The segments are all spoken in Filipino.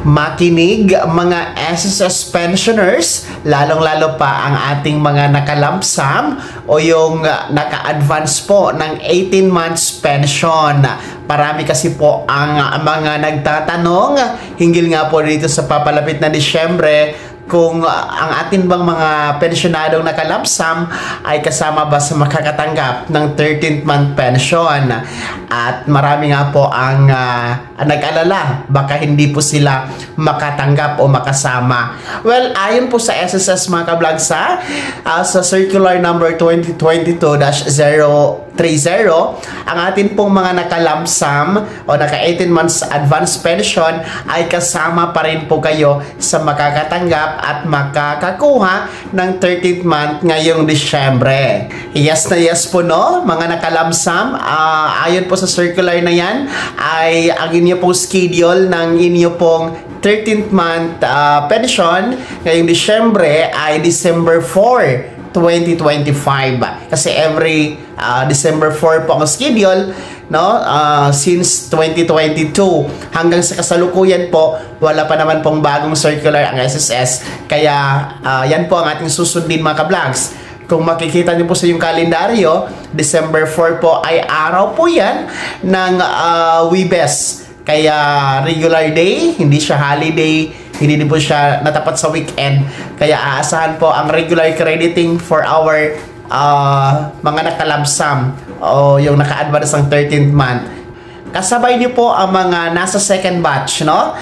makinig mga SSS pensioners, lalong-lalo pa ang ating mga nakalamsam o yung naka-advance po ng 18 months pension. Parami kasi po ang mga nagtatanong hinggil nga po dito sa papalapit na Disyembre kung ang atin bang mga pensyonadong nakalamsam ay kasama ba sa makakatanggap ng 13th month pension. At marami nga po ang nag-alala baka hindi po sila makatanggap o makasama. Well, ayon po sa SSS mga kablagsa, sa circular number 2022-030, ang atin pong mga nakalamsam o naka 18 months advance pension ay kasama pa rin po kayo sa makakatanggap at makakakuha ng 13th month ngayong Disyembre. Yes na yes po, no? Mga nakalamsam, ayon po sa circular na yan, ay ang inyo pong schedule ng inyo pong 13th month pension ngayong Disyembre ay December 4, 2025. Kasi every December 4 po ang schedule, no? Since 2022 hanggang sa kasalukuyan po, wala pa naman pong bagong circular ang SSS. Kaya yan po ang ating susundin mga kablogs. Kung makikita niyo po sa yung kalendaryo, December 4 po ay araw po yan ng Webes. Kaya regular day, hindi siya holiday, hindi din po siya natapat sa weekend. Kaya aasahan po ang regular crediting for our mga nakalamsam o yung naka-advance ng 13th month. Kasabay niyo po ang mga nasa second batch, no?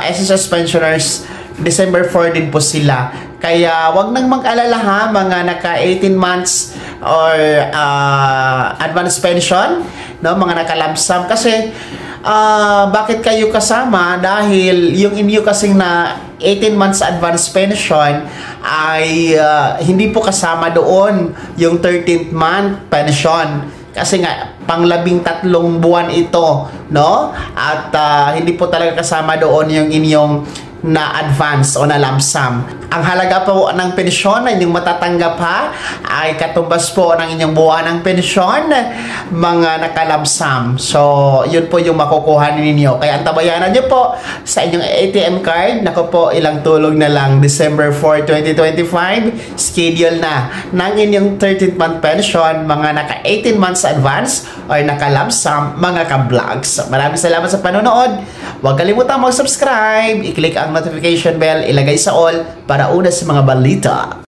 SSS pensioners, December 4 din po sila. Kaya wag nang mag-alala ha, mga naka 18 months or advance pension, no? Mga nakalamsam. Kasi bakit kayo kasama? Dahil yung inyo kasing na 18 months advance pension ay hindi po kasama doon yung 13th month pension. Kasi nga, pang-13 buwan ito, no? At hindi po talaga kasama doon yung inyong na advance o na lump sum. Ang halaga po ng pensyon na inyong matatanggap ha ay katumbas po ng inyong buwanang pensyon, mga naka-lump sum. So, yun po yung makukuha ninyo. Kaya ang tabayanan nyo po sa inyong ATM card, naku po, ilang tulog na lang, December 4, 2025, schedule na ng inyong 13th month pension, mga naka 18 months advance or naka-lump sum, mga ka-vlogs. Maraming salamat sa panonood. Huwag kalimutan mag-subscribe, i-click ang notification bell, ilagay sa all para una sa mga balita.